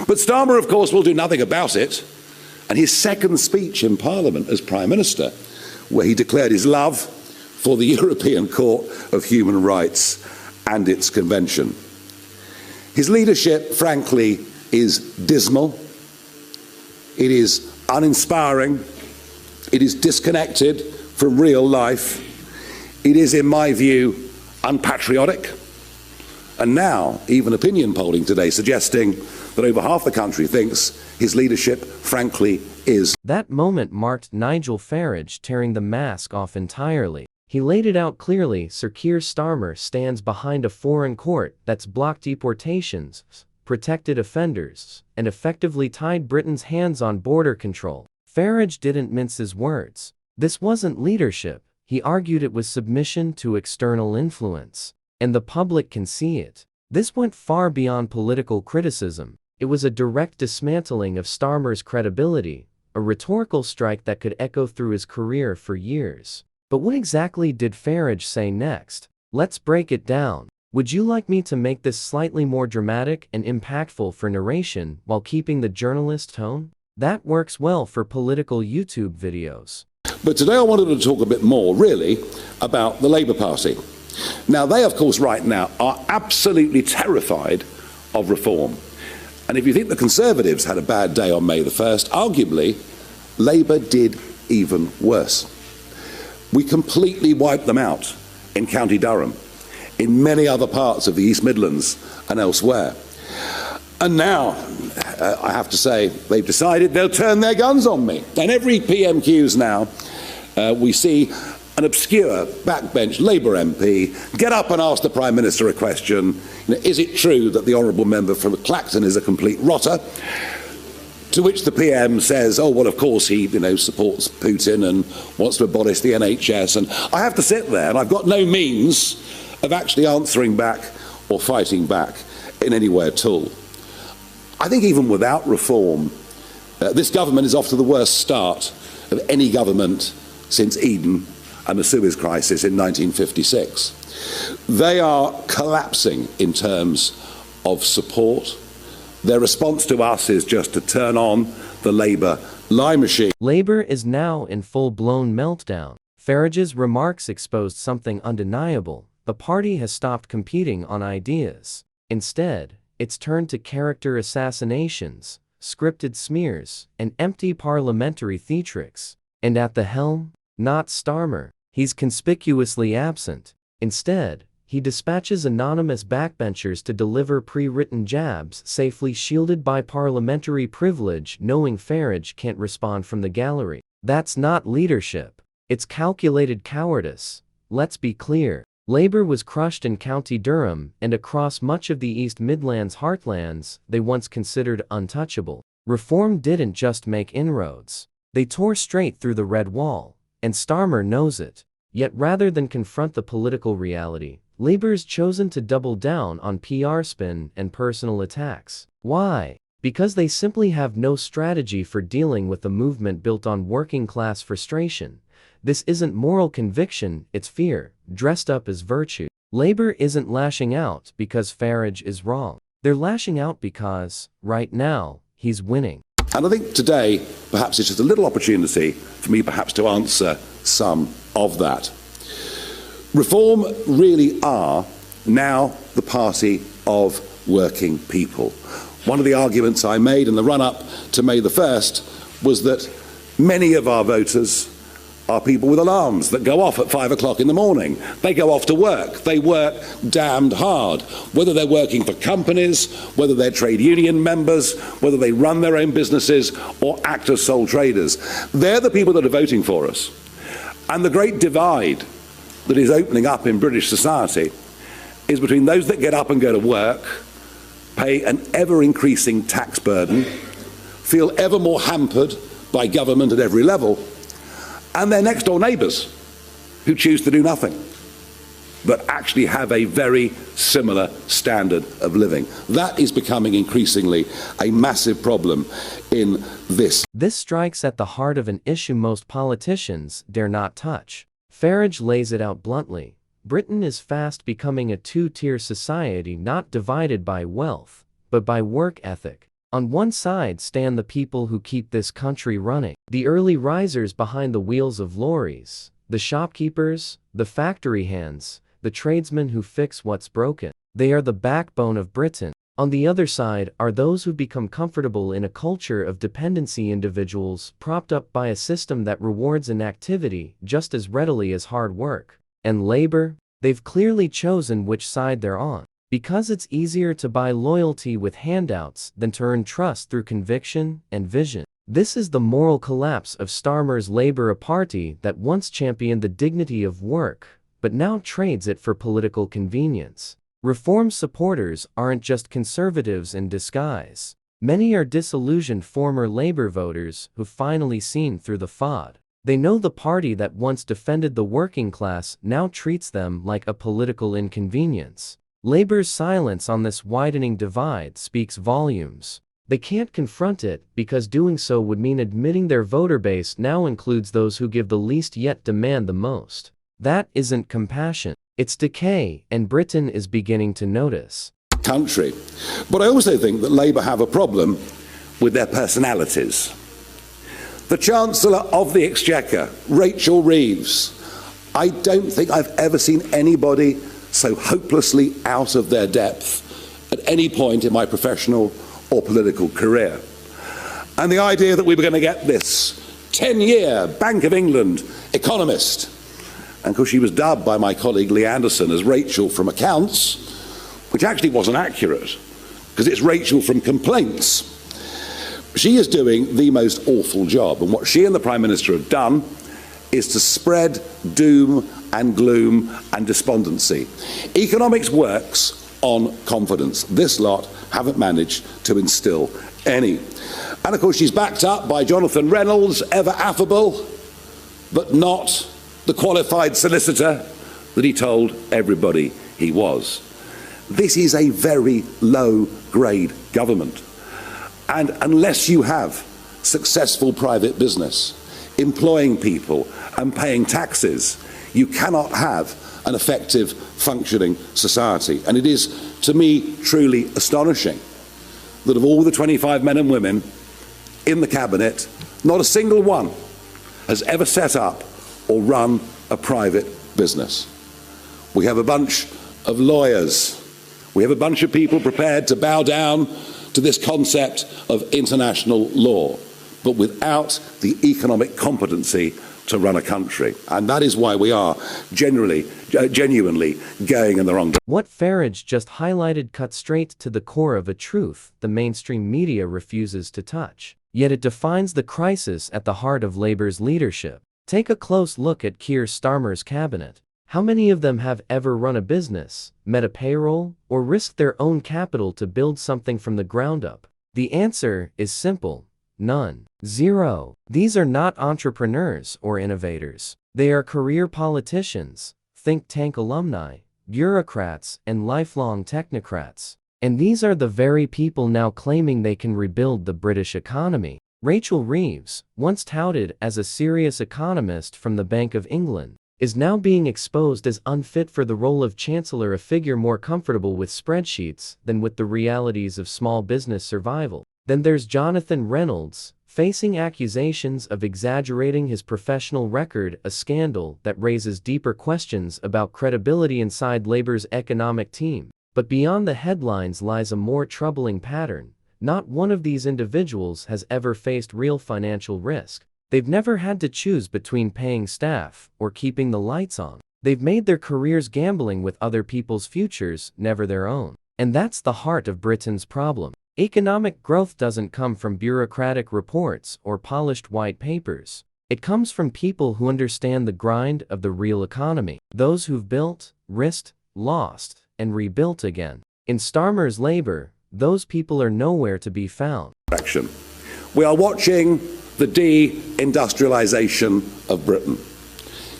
But Starmer, of course, will do nothing about it. And his second speech in Parliament as Prime Minister, where he declared his love for the European Court of Human Rights and its convention. His leadership, frankly, is dismal. It is uninspiring. It is disconnected from real life. It is, in my view, unpatriotic. And now, even opinion polling today suggesting that over half the country thinks his leadership, frankly, is. That moment marked Nigel Farage tearing the mask off entirely. He laid it out clearly. Sir Keir Starmer stands behind a foreign court that's blocked deportations, protected offenders, and effectively tied Britain's hands on border control. Farage didn't mince his words. This wasn't leadership. He argued it was submission to external influence. And the public can see it. This went far beyond political criticism. It was a direct dismantling of Starmer's credibility, a rhetorical strike that could echo through his career for years. But what exactly did Farage say next? Let's break it down. Would you like me to make this slightly more dramatic and impactful for narration while keeping the journalist tone? That works well for political YouTube videos. But today I wanted to talk a bit more, really, about the Labour Party. Now, they, of course, right now are absolutely terrified of reform. And if you think the Conservatives had a bad day on May the 1st, arguably, Labour did even worse. We completely wiped them out in County Durham, in many other parts of the East Midlands and elsewhere. And now, I have to say, they've decided they'll turn their guns on me. And every PMQs now, we see an obscure backbench Labour MP get up and ask the Prime Minister a question. Is it true that the honourable member from Clacton is a complete rotter? To which the PM says, oh, well, of course he, supports Putin and wants to abolish the NHS. And I have to sit there, and I've got no means of actually answering back or fighting back in any way at all. I think even without reform, this government is off to the worst start of any government since Eden and the Suez Crisis in 1956. They are collapsing in terms of support. Their response to us is just to turn on the Labour lie machine. Labour is now in full-blown meltdown. Farage's remarks exposed something undeniable. The party has stopped competing on ideas. Instead, it's turned to character assassinations, scripted smears, and empty parliamentary theatrics. And at the helm, not Starmer. He's conspicuously absent. Instead, he dispatches anonymous backbenchers to deliver pre-written jabs safely shielded by parliamentary privilege, knowing Farage can't respond from the gallery. That's not leadership. It's calculated cowardice. Let's be clear. Labour was crushed in County Durham and across much of the East Midlands heartlands they once considered untouchable. Reform didn't just make inroads. They tore straight through the red wall. And Starmer knows it. Yet rather than confront the political reality, Labour's chosen to double down on PR spin and personal attacks. Why? Because they simply have no strategy for dealing with a movement built on working-class frustration. This isn't moral conviction, it's fear, dressed up as virtue. Labour isn't lashing out because Farage is wrong. They're lashing out because, right now, he's winning. And I think today, perhaps it's just a little opportunity for me perhaps to answer some of that. Reform really are now the party of working people. One of the arguments I made in the run-up to May the 1st was that many of our voters are people with alarms that go off at 5 o'clock in the morning. They go off to work. They work damned hard. Whether they're working for companies, whether they're trade union members, whether they run their own businesses or act as sole traders. They're the people that are voting for us. And the great divide that is opening up in British society is between those that get up and go to work, pay an ever-increasing tax burden, feel ever more hampered by government at every level, and their next-door neighbours who choose to do nothing, but actually have a very similar standard of living. That is becoming increasingly a massive problem in this. This strikes at the heart of an issue most politicians dare not touch. Farage lays it out bluntly. Britain is fast becoming a two-tier society not divided by wealth, but by work ethic. On one side stand the people who keep this country running, the early risers behind the wheels of lorries, the shopkeepers, the factory hands, the tradesmen who fix what's broken. They are the backbone of Britain. On the other side are those who've become comfortable in a culture of dependency, individuals propped up by a system that rewards inactivity just as readily as hard work. And labor? They've clearly chosen which side they're on, because it's easier to buy loyalty with handouts than to earn trust through conviction and vision. This is the moral collapse of Starmer's Labour, a party that once championed the dignity of work, but now trades it for political convenience. Reform supporters aren't just conservatives in disguise. Many are disillusioned former Labour voters who've finally seen through the FOD. They know the party that once defended the working class now treats them like a political inconvenience. Labour's silence on this widening divide speaks volumes. They can't confront it because doing so would mean admitting their voter base now includes those who give the least yet demand the most. That isn't compassion. It's decay, and Britain is beginning to notice. Country. But I also think that Labour have a problem with their personalities. The Chancellor of the Exchequer, Rachel Reeves, I don't think I've ever seen anybody so hopelessly out of their depth at any point in my professional or political career. And the idea that we were going to get this 10-year Bank of England economist, and of course she was dubbed by my colleague Lee Anderson as Rachel from accounts, which actually wasn't accurate, because it's Rachel from complaints. She is doing the most awful job, and what she and the Prime Minister have done is to spread doom and gloom and despondency. Economics works on confidence. This lot haven't managed to instill any. And of course she's backed up by Jonathan Reynolds, ever affable, but not the qualified solicitor that he told everybody he was. This is a very low-grade government. And unless you have successful private business, employing people and paying taxes, you cannot have an effective functioning society. And it is, to me, truly astonishing that of all the 25 men and women in the cabinet, not a single one has ever set up or run a private business. We have a bunch of lawyers. We have a bunch of people prepared to bow down to this concept of international law, but without the economic competency to run a country. And that is why we are genuinely going in the wrong direction. What Farage just highlighted cuts straight to the core of a truth the mainstream media refuses to touch. Yet it defines the crisis at the heart of Labour's leadership. Take a close look at Keir Starmer's cabinet. How many of them have ever run a business, met a payroll, or risked their own capital to build something from the ground up? The answer is simple: none. Zero. These are not entrepreneurs or innovators. They are career politicians, think tank alumni, bureaucrats, and lifelong technocrats. And these are the very people now claiming they can rebuild the British economy. Rachel Reeves, once touted as a serious economist from the Bank of England, is now being exposed as unfit for the role of Chancellor, a figure more comfortable with spreadsheets than with the realities of small business survival. Then there's Jonathan Reynolds, facing accusations of exaggerating his professional record, a scandal that raises deeper questions about credibility inside Labour's economic team. But beyond the headlines lies a more troubling pattern. Not one of these individuals has ever faced real financial risk. They've never had to choose between paying staff or keeping the lights on. They've made their careers gambling with other people's futures, never their own. And that's the heart of Britain's problem. Economic growth doesn't come from bureaucratic reports or polished white papers. It comes from people who understand the grind of the real economy. Those who've built, risked, lost, and rebuilt again. In Starmer's Labour, those people are nowhere to be found. We are watching the de-industrialisation of Britain.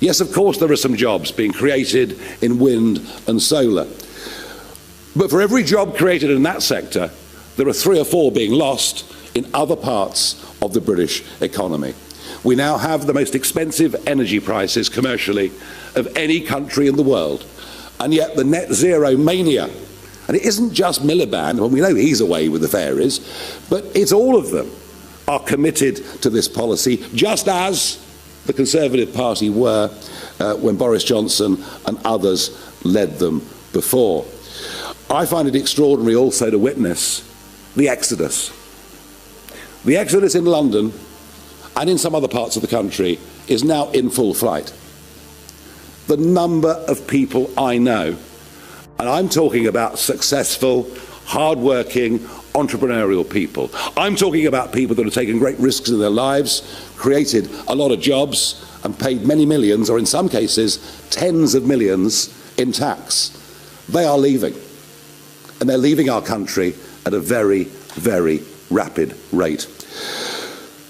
Yes, of course, there are some jobs being created in wind and solar. But for every job created in that sector, there are 3 or 4 being lost in other parts of the British economy. We now have the most expensive energy prices commercially of any country in the world. And yet the net zero mania And it isn't just Miliband, well, we know he's away with the fairies, but it's all of them are committed to this policy, just as the Conservative Party were when Boris Johnson and others led them before. I find it extraordinary also to witness the exodus. The exodus in London and in some other parts of the country is now in full flight. The number of people I know, and I'm talking about successful, hard-working, entrepreneurial people. I'm talking about people that have taken great risks in their lives, created a lot of jobs, and paid many millions, or in some cases, tens of millions in tax. They are leaving. And they're leaving our country at a very, very rapid rate.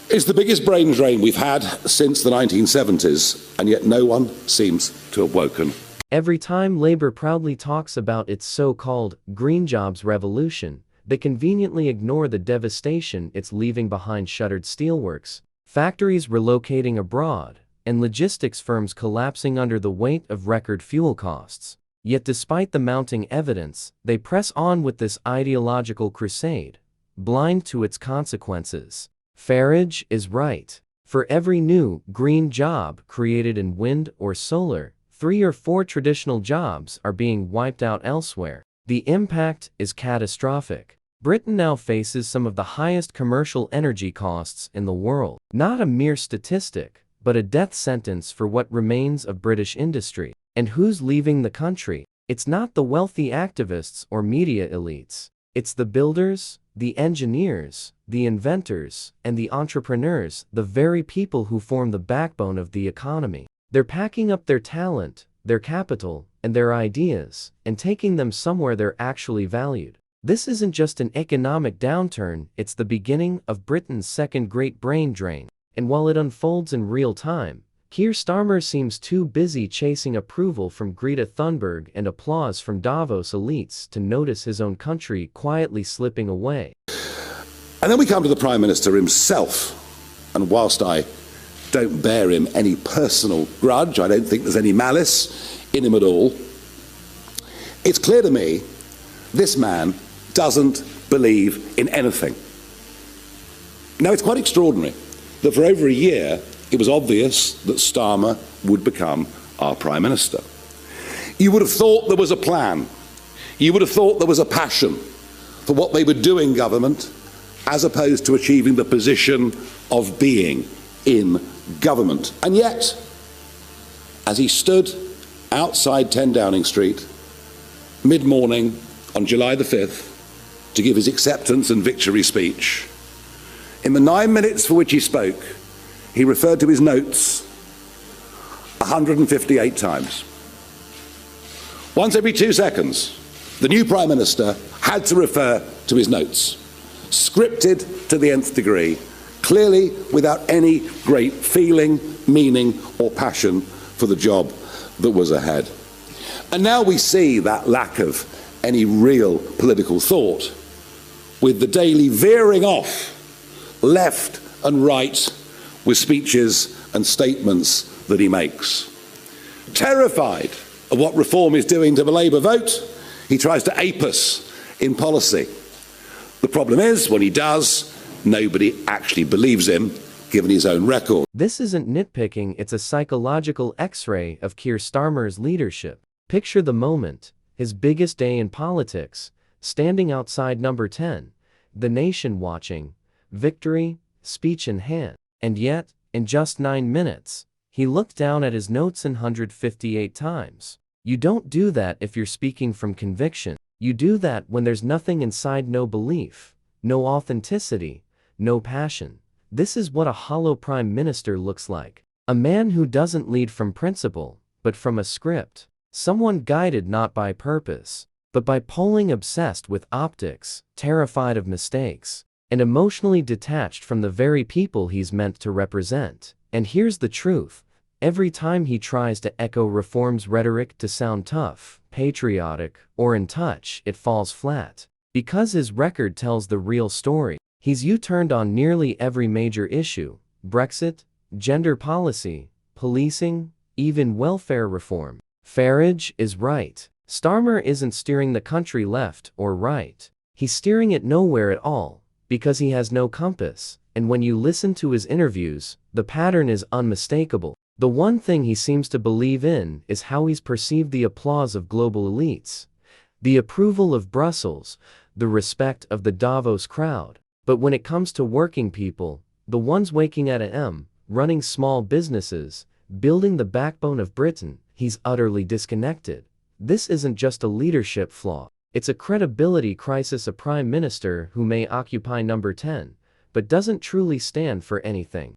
It's the biggest brain drain we've had since the 1970s, and yet no one seems to have woken. Every time Labour proudly talks about its so-called green jobs revolution, they conveniently ignore the devastation it's leaving behind: shuttered steelworks, factories relocating abroad, and logistics firms collapsing under the weight of record fuel costs. Yet despite the mounting evidence, they press on with this ideological crusade, blind to its consequences. Farage is right. For every new green job created in wind or solar, 3 or 4 traditional jobs are being wiped out elsewhere. The impact is catastrophic. Britain now faces some of the highest commercial energy costs in the world. Not a mere statistic, but a death sentence for what remains of British industry. And who's leaving the country? It's not the wealthy activists or media elites. It's the builders, the engineers, the inventors, and the entrepreneurs, the very people who form the backbone of the economy. They're packing up their talent, their capital, and their ideas, and taking them somewhere they're actually valued. This isn't just an economic downturn, it's the beginning of Britain's second great brain drain. And while it unfolds in real time, Keir Starmer seems too busy chasing approval from Greta Thunberg and applause from Davos elites to notice his own country quietly slipping away. And then we come to the Prime Minister himself, and whilst I don't bear him any personal grudge, I don't think there's any malice in him at all, it's clear to me this man doesn't believe in anything. Now, it's quite extraordinary that for over a year it was obvious that Starmer would become our Prime Minister. You would have thought there was a plan. You would have thought there was a passion for what they would do in government, as opposed to achieving the position of being in government. And yet, as he stood outside 10 Downing Street, mid-morning on July the 5th, to give his acceptance and victory speech, in the 9 minutes for which he spoke, he referred to his notes 158 times. Once every 2 seconds, the new Prime Minister had to refer to his notes, scripted to the nth degree, clearly without any great feeling, meaning, or passion for the job that was ahead. And now we see that lack of any real political thought, with the daily veering off left and right with speeches and statements that he makes. Terrified of what reform is doing to the Labour vote, he tries to ape us in policy. The problem is, when he does, nobody actually believes him, given his own record. This isn't nitpicking, it's a psychological X-ray of Keir Starmer's leadership. Picture the moment, his biggest day in politics, standing outside number 10, the nation watching, victory, speech in hand. And yet, in just 9 minutes, he looked down at his notes 158 times. You don't do that if you're speaking from conviction. You do that when there's nothing inside, no belief, no authenticity, no passion. This is what a hollow Prime Minister looks like. A man who doesn't lead from principle, but from a script. Someone guided not by purpose, but by polling, obsessed with optics, terrified of mistakes, and emotionally detached from the very people he's meant to represent. And here's the truth. Every time he tries to echo reform's rhetoric to sound tough, patriotic, or in touch, it falls flat. Because his record tells the real story. He's U-turned on nearly every major issue: Brexit, gender policy, policing, even welfare reform. Farage is right. Starmer isn't steering the country left or right. He's steering it nowhere at all, because he has no compass, and when you listen to his interviews, the pattern is unmistakable. The one thing he seems to believe in is how he's perceived the applause of global elites, the approval of Brussels, the respect of the Davos crowd. But when it comes to working people, the ones waking at a.m., running small businesses, building the backbone of Britain, he's utterly disconnected. This isn't just a leadership flaw, it's a credibility crisis. A prime minister who may occupy number 10, but doesn't truly stand for anything.